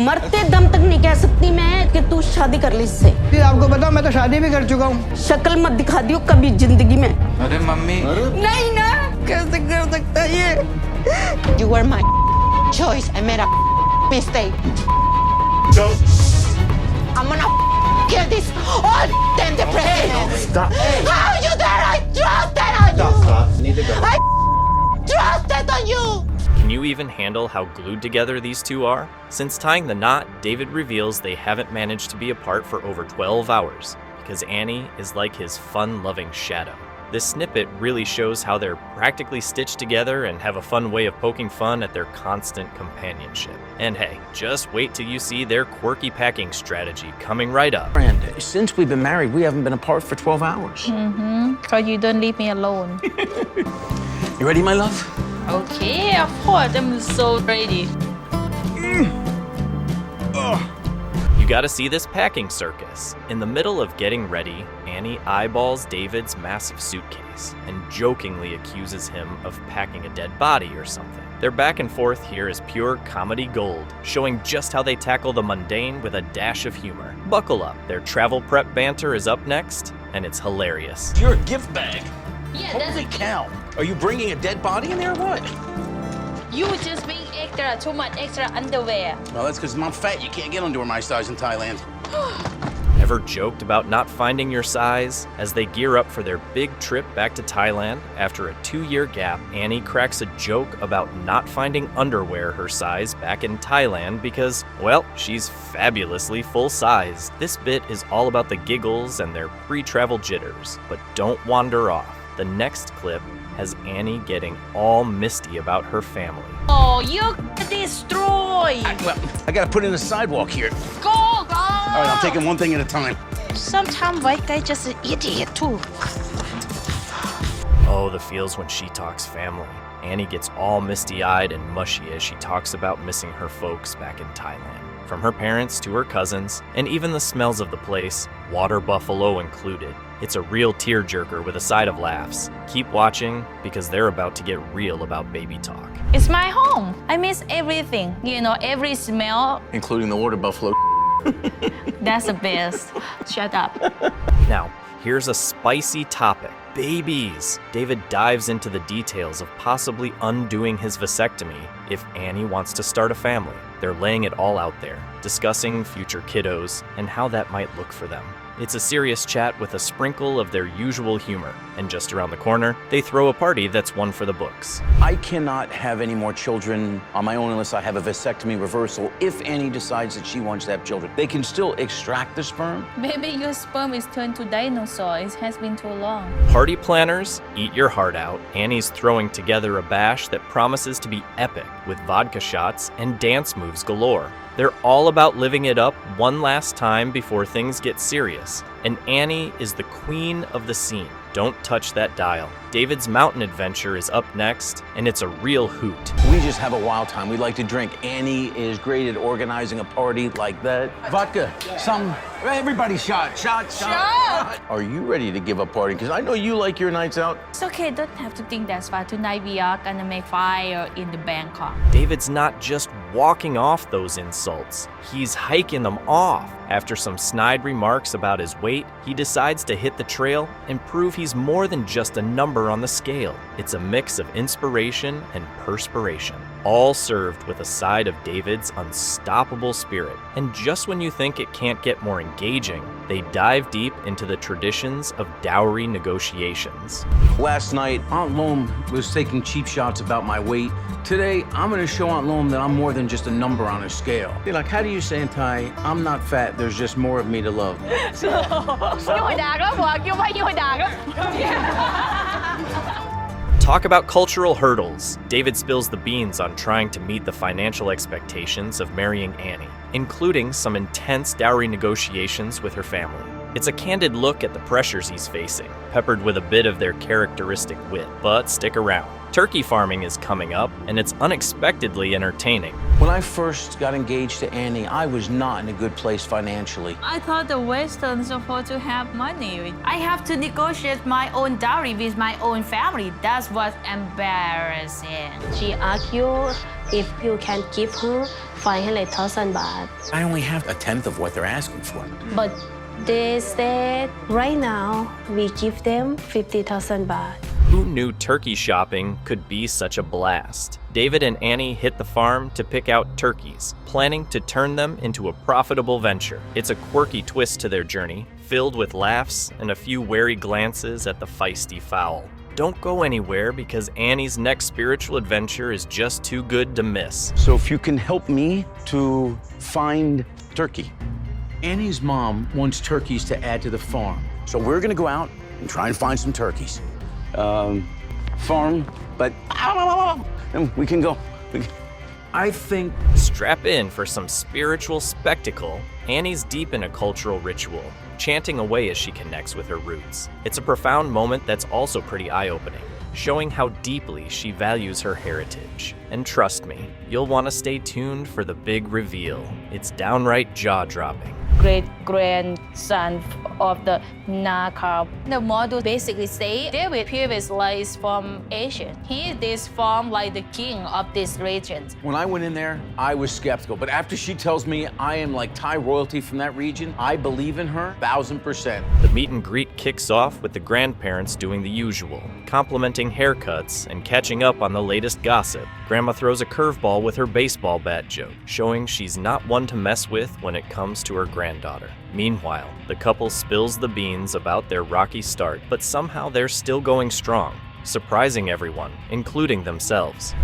मरते दम तक नहीं कह सकती मैं कि तू शादी कर ले इससे। आपको पता मैं तो शादी भी कर चुका हूँ। शक्ल मत दिखा दियो कभी जिंदगी में। अरे मम्मी नहीं ना, कैसे कर सकता ये? You were my choice. I made a mistake. I'm gonna kill this all damn depression. Stop. How you dare I trusted on you? Stop. Need to go. I trusted on you. Can you even handle how glued together these two are? Since tying the knot, David reveals they haven't managed to be apart for over 12 hours because Annie is like his fun-loving shadow. This snippet really shows how they're practically stitched together and have a fun way of poking fun at their constant companionship. And hey, just wait till you see their quirky packing strategy coming right up. Friend, since we've been married, we haven't been apart for 12 hours. Because you don't leave me alone. You ready, my love? Okay, of course, I'm so ready. You gotta see this packing circus. In the middle of getting ready, Annie eyeballs David's massive suitcase and jokingly accuses him of packing a dead body or something. Their back and forth here is pure comedy gold, showing just how they tackle the mundane with a dash of humor. Buckle up, their travel prep banter is up next, and it's hilarious. You're a gift bag. Yeah, Holy cow. Are you bringing a dead body in there or what? you just being extra, too much extra underwear. Well, that's because I'm fat. You can't get underwear my size in Thailand. Ever joked about not finding your size? As they gear up for their big trip back to Thailand, after a 2-year gap, Annie cracks a joke about not finding underwear her size back in Thailand because, well, she's fabulously full-sized. This bit is all about the giggles and their pre-travel jitters, but don't wander off. The next clip has Annie getting all misty about her family. Oh, you destroy. I gotta put in a sidewalk here. Go. All right, I'm taking one thing at a time. Sometimes white guy just an idiot too. Oh, the feels when she talks family. Annie gets all misty-eyed and mushy as she talks about missing her folks back in Thailand. From her parents to her cousins, and even the smells of the place, water buffalo included. It's a real tearjerker with a side of laughs. Keep watching, because they're about to get real about baby talk. It's my home. I miss everything. You know, every smell. Including the water buffalo. That's the best. Shut up. Now, here's a spicy topic. Babies! David dives into the details of possibly undoing his vasectomy if Annie wants to start a family. They're laying it all out there, discussing future kiddos and how that might look for them. It's a serious chat with a sprinkle of their usual humor, and just around the corner, they throw a party that's one for the books. I cannot have any more children on my own unless I have a vasectomy reversal if Annie decides that she wants to have children. They can still extract the sperm. Maybe your sperm is turned to dinosaur. It has been too long. Party planners, eat your heart out. Annie's throwing together a bash that promises to be epic with vodka shots and dance moves galore. They're all about living it up one last time before things get serious. And Annie is the queen of the scene. Don't touch that dial. David's mountain adventure is up next, and it's a real hoot. We just have a wild time. We like to drink. Annie is great at organizing a party like that. Vodka, some, everybody shot. Are you ready to give a party? Because I know you like your nights out. It's okay. Don't have to think that far. Tonight we are gonna make fire in the Bangkok. David's not just walking off those insults, he's hiking them off. After some snide remarks about his weight, he decides to hit the trail and prove he's more than just a number on the scale. It's a mix of inspiration and perspiration, all served with a side of David's unstoppable spirit. And just when you think it can't get more engaging, they dive deep into the traditions of dowry negotiations. Last night, Aunt Loam was taking cheap shots about my weight. Today, I'm gonna show Aunt Loam that I'm more than just a number on a scale. They're like, how do you say in Thai, I'm not fat, there's just more of me to love. Talk about cultural hurdles. David spills the beans on trying to meet the financial expectations of marrying Annie, including some intense dowry negotiations with her family. It's a candid look at the pressures he's facing, peppered with a bit of their characteristic wit. But stick around. Turkey farming is coming up, and it's unexpectedly entertaining. When I first got engaged to Annie, I was not in a good place financially. I thought the Westerns are supposed to have money. I have to negotiate my own dowry with my own family. That's what's embarrassing. She argued if you can give her 500,000 baht. I only have a tenth of what they're asking for. But they said right now we give them 50,000 baht. Who knew turkey shopping could be such a blast? David and Annie hit the farm to pick out turkeys, planning to turn them into a profitable venture. It's a quirky twist to their journey, filled with laughs and a few wary glances at the feisty fowl. Don't go anywhere because Annie's next spiritual adventure is just too good to miss. So if you can help me to find turkey. Annie's mom wants turkeys to add to the farm. So we're gonna go out and try and find some turkeys. Farm, but and we can go. I think Strap in for some spiritual spectacle. Annie's deep in a cultural ritual, chanting away as she connects with her roots. It's a profound moment that's also pretty eye-opening, showing how deeply she values her heritage. And trust me, you'll want to stay tuned for the big reveal. It's downright jaw-dropping. Great-grandson of the Naka. The model basically say David previous lives from Asia. He is from like the king of this region. when I went in there, I was skeptical. But after she tells me I am like Thai royalty from that region, I believe in her 1000%. The meet and greet kicks off with the grandparents doing the usual, complimenting haircuts and catching up on the latest gossip. Grandma throws a curveball with her baseball bat joke, showing she's not one to mess with when it comes to her granddaughter. Meanwhile, the couple spills the beans about their rocky start, but somehow they're still going strong, surprising everyone, including themselves.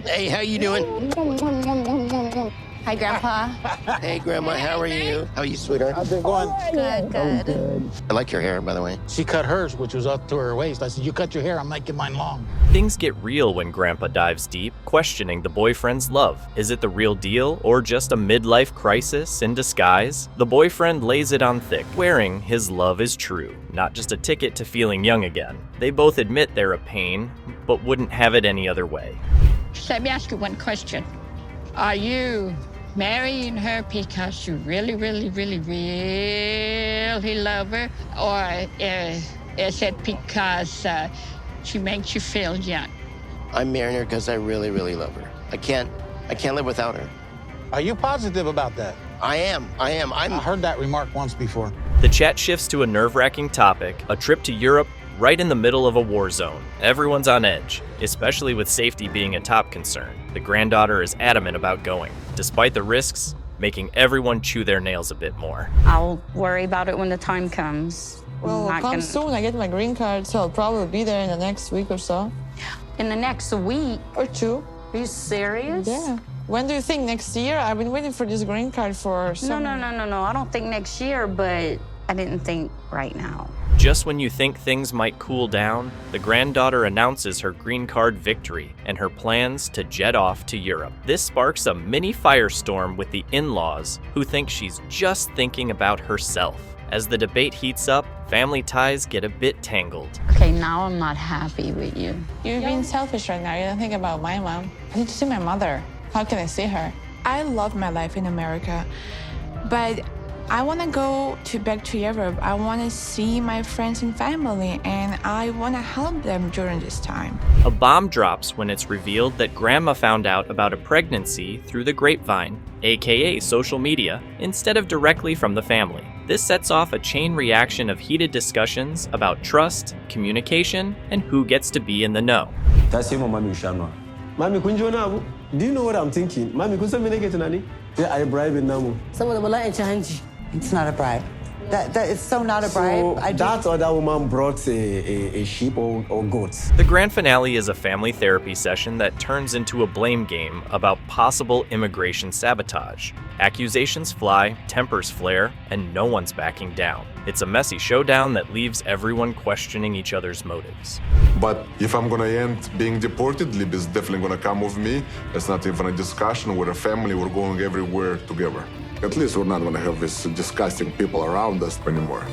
Hey, how you doing? Hi, Grandpa. Hey, Grandma, how are you? How are you, sweetheart? How's it going? Good. I like your hair, by the way. She cut hers, which was up to her waist. I said, you cut your hair, I'm making mine long. Things get real when Grandpa dives deep, questioning the boyfriend's love. Is it the real deal or just a midlife crisis in disguise? The boyfriend lays it on thick, swearing his love is true, not just a ticket to feeling young again. They both admit they're a pain, but wouldn't have it any other way. Let me ask you one question. Are you marrying her because you really, really, really, really love her? Or is it because she makes you feel young? I'm marrying her because I really, really love her. I can't live without her. Are you positive about that? I am. I heard that remark once before. The chat shifts to a nerve-wracking topic, a trip to Europe right in the middle of a war zone. Everyone's on edge, especially with safety being a top concern. The granddaughter is adamant about going, despite the risks, making everyone chew their nails a bit more. I'll worry about it when the time comes. Well, it'll come soon. I get my green card, so I'll probably be there in the next week or so. In the next week? Or two. Are you serious? Yeah. When do you think? Next year? I've been waiting for this green card for so No. I don't think next year, but I didn't think right now. Just when you think things might cool down, the granddaughter announces her green card victory and her plans to jet off to Europe. This sparks a mini firestorm with the in-laws, who think she's just thinking about herself. As the debate heats up, family ties get a bit tangled. Okay, now I'm not happy with you. You're being selfish right now. You don't think about my mom. I need to see my mother. How can I see her? I love my life in America, but I want to go back to Europe. I want to see my friends and family, and I want to help them during this time. A bomb drops when it's revealed that Grandma found out about a pregnancy through the grapevine, aka social media, instead of directly from the family. This sets off a chain reaction of heated discussions about trust, communication, and who gets to be in the know. Mami, do you know what I'm thinking? Mami, I bribe Namu. It's not a bribe. That is so not a bribe. So that other woman brought a sheep or goats. The grand finale is a family therapy session that turns into a blame game about possible immigration sabotage. Accusations fly, tempers flare, and no one's backing down. It's a messy showdown that leaves everyone questioning each other's motives. But if I'm gonna end being deported, Lib is definitely gonna come with me. It's not even a discussion. We're a family, we're going everywhere together. At least we're not gonna have these disgusting people around us anymore.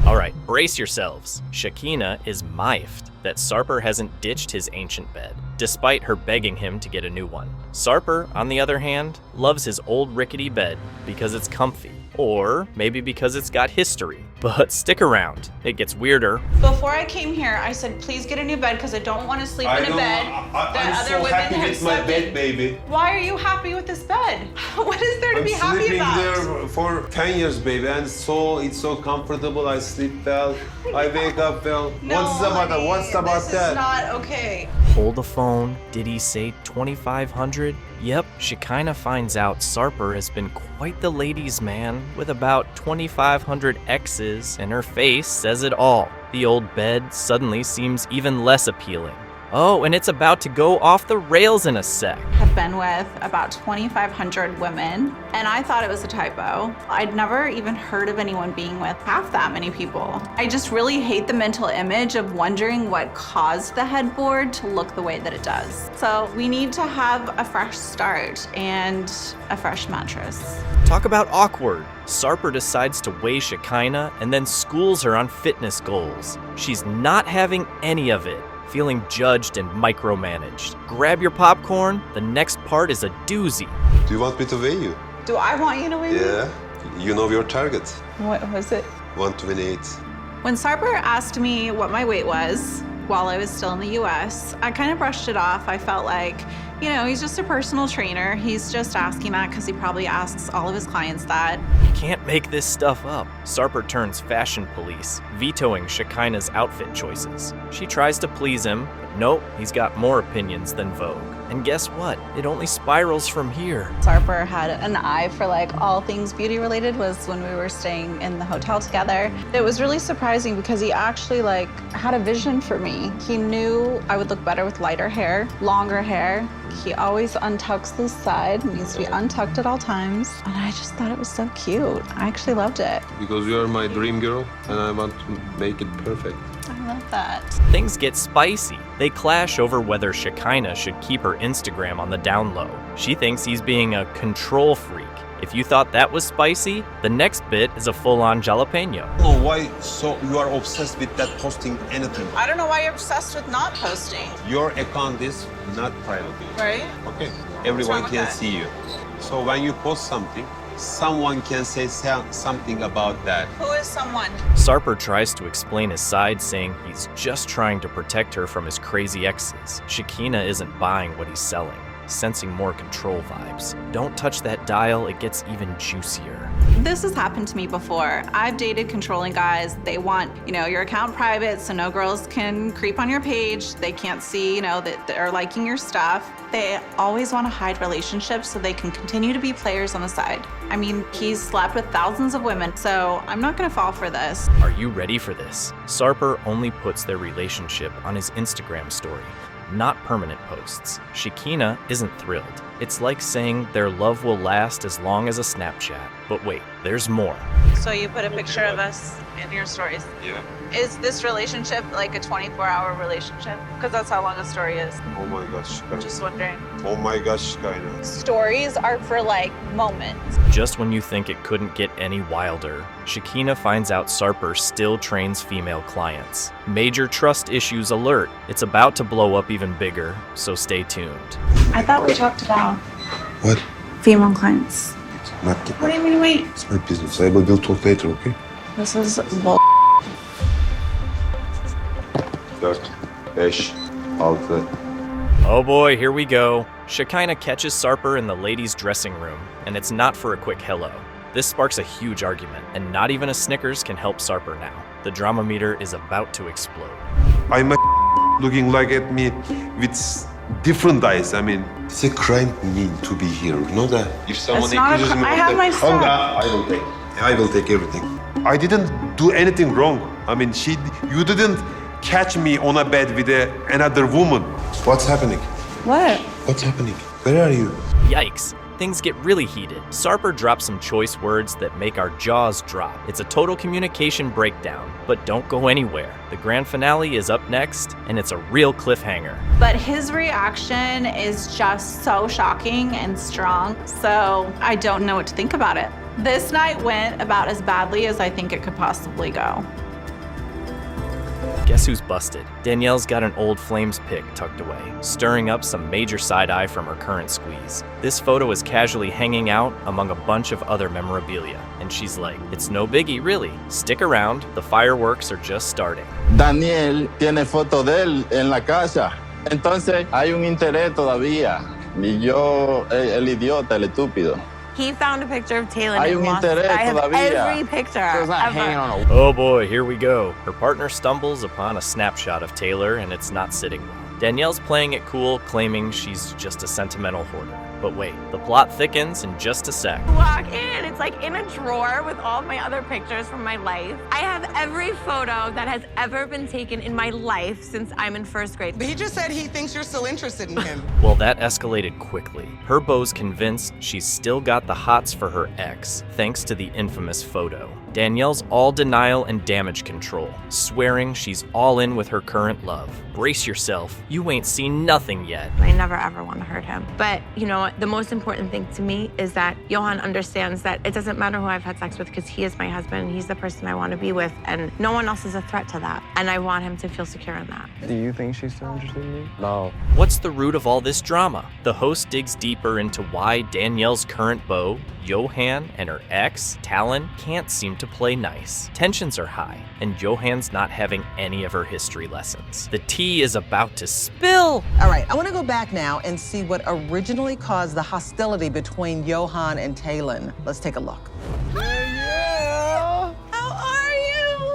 All right, brace yourselves. Shakina is miffed that Sarper hasn't ditched his ancient bed, despite her begging him to get a new one. Sarper, on the other hand, loves his old rickety bed because it's comfy, or maybe because it's got history. But stick around, it gets weirder. Before I came here, I said, please get a new bed because I don't want to sleep in a bed that other women have slept in. Baby. Why are you happy with this bed? What is there to be happy about? I'm sleeping there for 10 years, baby, and it's so comfortable. I sleep well. I wake up well. No, What's about this that? is not okay. Hold the phone. Did he say 2,500? Yep, Shakina finds out Sarper has been quite the ladies' man with about 2,500 X's, and her face says it all. The old bed suddenly seems even less appealing. Oh, and it's about to go off the rails in a sec. I've been with about 2,500 women, and I thought it was a typo. I'd never even heard of anyone being with half that many people. I just really hate the mental image of wondering what caused the headboard to look the way that it does. So we need to have a fresh start and a fresh mattress. Talk about awkward. Sarper decides to weigh Shakina and then schools her on fitness goals. She's not having any of it, feeling judged and micromanaged. Grab your popcorn, the next part is a doozy. Do you want me to weigh you? Do I want you to weigh me? Yeah. You know your target. What was it? 128. When Sarper asked me what my weight was while I was still in the US, I kind of brushed it off. I felt like, you know, he's just a personal trainer. He's just asking that because he probably asks all of his clients that. You can't make this stuff up. Sarper turns fashion police, vetoing Shakina's outfit choices. She tries to please him, but nope, he's got more opinions than Vogue. And guess what? It only spirals from here. Sarper had an eye for like all things beauty related was when we were staying in the hotel together. It was really surprising because he actually like had a vision for me. He knew I would look better with lighter hair, longer hair. He always untucks this side. It needs to be untucked at all times. And I just thought it was so cute. I actually loved it. Because you are my dream girl, and I want to make it perfect. I love that. Things get spicy. They clash over whether Shakina should keep her Instagram on the down low. She thinks he's being a control freak. If you thought that was spicy, the next bit is a full-on jalapeno. Oh, why so you are obsessed with that posting anything? I don't know why you're obsessed with not posting. Your account is not private. Right? Okay. Everyone wrong with can that? see you. So when you post something, someone can say something about that. Who is someone? Sarper tries to explain his side, saying he's just trying to protect her from his crazy exes. Shakina isn't buying what he's selling, sensing more control vibes. Don't touch that dial, it gets even juicier. This has happened to me before. I've dated controlling guys. They want, you know, your account private so no girls can creep on your page. They can't see, you know, that they're liking your stuff. They always want to hide relationships so they can continue to be players on the side. I mean, he's slept with thousands of women, so I'm not gonna fall for this. Are you ready for this? Sarper only puts their relationship on his Instagram story, not permanent posts. Shakina isn't thrilled. It's like saying their love will last as long as a Snapchat. But wait, there's more. So you put a picture of us in your stories. Yeah. Is this relationship like a 24-hour relationship? Because that's how long a story is. Oh my gosh, I'm just wondering. Oh my gosh, Kaina. Stories are for like moments. Just when you think it couldn't get any wilder, Shakina finds out Sarper still trains female clients. Major trust issues alert. It's about to blow up even bigger, so stay tuned. I thought we talked about What? female clients. Not What do you mean wait? It's my business. I will talk later, okay? This is bull. 4, 5, 6. Oh boy, here we go. Shakina catches Sarper in the ladies' dressing room, and it's not for a quick hello. This sparks a huge argument, and not even a Snickers can help Sarper now. The drama meter is about to explode. I'm looking like at me with different eyes. I mean, it's a crime to be here. You know that? If someone It's not a accuses me I of have that, my stuff. I will take everything. I didn't do anything wrong. I mean, you didn't catch me on a bed with another woman. What's happening? What? What's happening? Where are you? Yikes. Things get really heated. Sarper drops some choice words that make our jaws drop. It's a total communication breakdown, but don't go anywhere. The grand finale is up next, and it's a real cliffhanger. But his reaction is just so shocking and strong, so I don't know what to think about it. This night went about as badly as I think it could possibly go. Guess who's busted? Danielle's got an old Flames pic tucked away, stirring up some major side-eye from her current squeeze. This photo is casually hanging out among a bunch of other memorabilia, and she's like, it's no biggie, really. Stick around, the fireworks are just starting. Daniel tiene foto de él en la casa. Entonces hay un interés todavía. Y yo, el idiota, el estúpido. He found a picture of Taylor Hay and un lost it. interés I have todavía. every picture So it's not ever. hanging on a Oh boy, here we go. Her partner stumbles upon a snapshot of Taylor, and it's not sitting well. Danielle's playing it cool, claiming she's just a sentimental hoarder. But wait, the plot thickens in just a sec. Walk in, it's like in a drawer with all of my other pictures from my life. I have every photo that has ever been taken in my life since I'm in first grade. But he just said he thinks you're still interested in him. Well, that escalated quickly. Her beau's convinced she's still got the hots for her ex, thanks to the infamous photo. Danielle's all denial and damage control, swearing she's all in with her current love. Brace yourself, you ain't seen nothing yet. I never ever want to hurt him. But you know what? The most important thing to me is that Johan understands that it doesn't matter who I've had sex with because he is my husband. He's the person I want to be with, and no one else is a threat to that. And I want him to feel secure in that. Do you think she's still interested in me? No. What's the root of all this drama? The host digs deeper into why Danielle's current beau, Johan, and her ex, Talon, can't seem to play nice. Tensions are high, and Johan's not having any of her history lessons. The tea is about to spill. All right, I want to go back now and see what originally caused the hostility between Johan and Talon. Let's take a look. Yeah! How are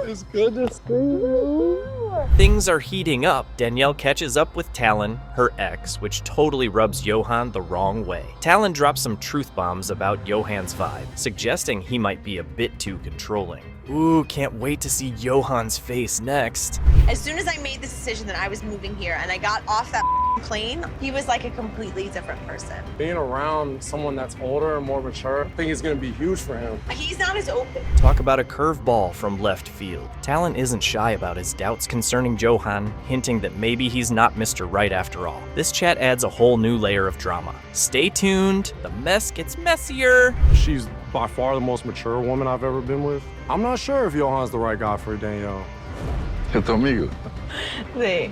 you? It's good to see you. Things are heating up. Danielle catches up with Talon, her ex, which totally rubs Johan the wrong way. Talon drops some truth bombs about Johan's vibe, suggesting he might be a bit too controlling. Ooh, can't wait to see Johan's face next. As soon as I made this decision that I was moving here and I got off that plane, he was like a completely different person. Being around someone that's older and more mature, I think it's gonna be huge for him. He's not as open. Talk about a curveball from left field. Talon isn't shy about his doubts concerning Johan, hinting that maybe he's not Mr. Right after all. This chat adds a whole new layer of drama. Stay tuned, the mess gets messier. She's by far the most mature woman I've ever been with. I'm not sure if Johan's the right guy for Danielle. ¿Es tu amigo? Sí.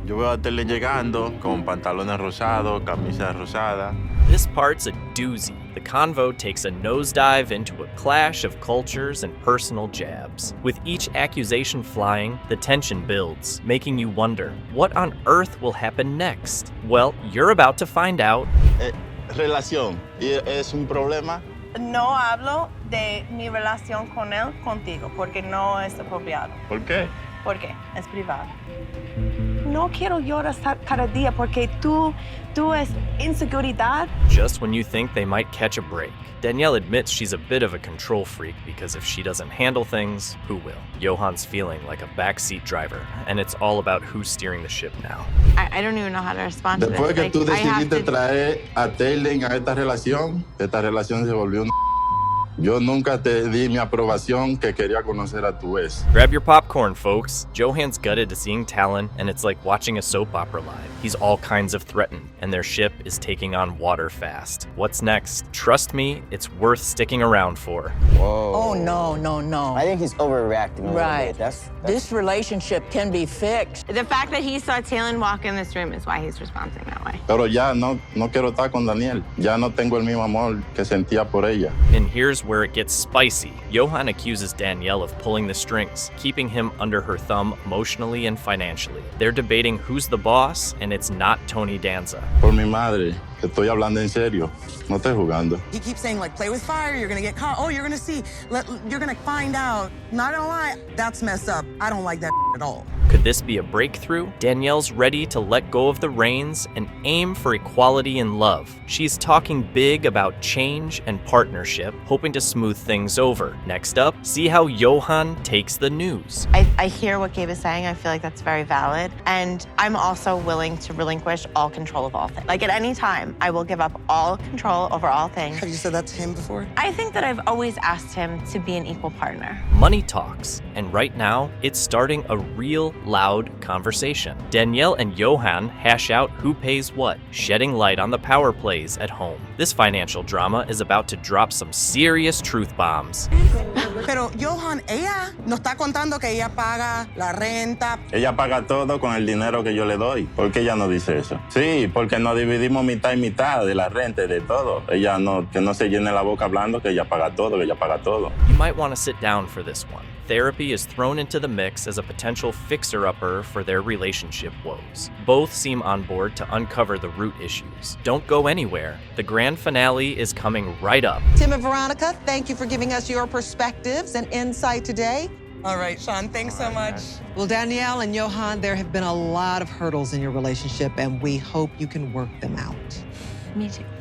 Yo veo a Tele llegando con pantalones rosados, camisa rosada. This part's a doozy. The convo takes a nosedive into a clash of cultures and personal jabs. With each accusation flying, the tension builds, making you wonder, what on earth will happen next? Well, you're about to find out. Relación. ¿Y es un problema? No hablo de mi relación con él contigo porque no es apropiado. ¿Por qué? Porque es privado. No quiero llorar cada día porque tú es inseguridad. Just when you think they might catch a break, Danielle admits she's a bit of a control freak because if she doesn't handle things, who will? Johan's feeling like a backseat driver, and it's all about who's steering the ship now. I don't even know how to respond to this. Después que Like, tú I have decidiste to- traer a Taylor a esta relación se volvió una... Yo nunca te di mi aprobación que quería conocer a tu ex. Grab your popcorn, folks. Johan's gutted to seeing Talon, and it's like watching a soap opera live. He's all kinds of threatened, and their ship is taking on water fast. What's next? Trust me, it's worth sticking around for. Whoa. Oh, no. I think he's overreacting a little Right. bit. This relationship can be fixed. The fact that he saw Talon walk in this room is why he's responding that way. Pero ya no quiero estar con Daniel. Ya no tengo el mismo amor que sentía por ella. And here's where it gets spicy. Johan accuses Danielle of pulling the strings, keeping him under her thumb emotionally and financially. They're debating who's the boss, and it's not Tony Danza. Por mi madre, te estoy hablando en serio. No estoy jugando. He keeps saying, like, play with fire, you're gonna get caught. Oh, you're gonna see. You're gonna find out. Not gonna lie, that's messed up. I don't like that at all. Could this be a breakthrough? Danielle's ready to let go of the reins and aim for equality in love. She's talking big about change and partnership, hoping to smooth things over. Next up, see how Johan takes the news. I hear what Gabe is saying. I feel like that's very valid. And I'm also willing to relinquish all control of all things. Like at any time, I will give up all control over all things. Have you said that to him before? I think that I've always asked him to be an equal partner. Money talks, and right now, it's starting a real loud conversation. Danielle and Johan hash out who pays what, shedding light on the power plays at home. This financial drama is about to drop some serious truth bombs. Pero Johan, ella nos está contando que ella paga la renta. Ella paga todo con el dinero que yo le doy. ¿Por qué ella no dice eso? Sí, porque nos dividimos mitad y mitad de la renta y de todo. Ella no, que no se llene la boca hablando que ella paga todo, que ella paga todo. You might want to sit down for this one. Therapy is thrown into the mix as a potential fixer-upper for their relationship woes. Both seem on board to uncover the root issues. Don't go anywhere. The grand finale is coming right up. Tim and Veronica, thank you for giving us your perspectives and insight today. All right, Sean, thanks so much. Well, Danielle and Johan, there have been a lot of hurdles in your relationship, and we hope you can work them out. Me too.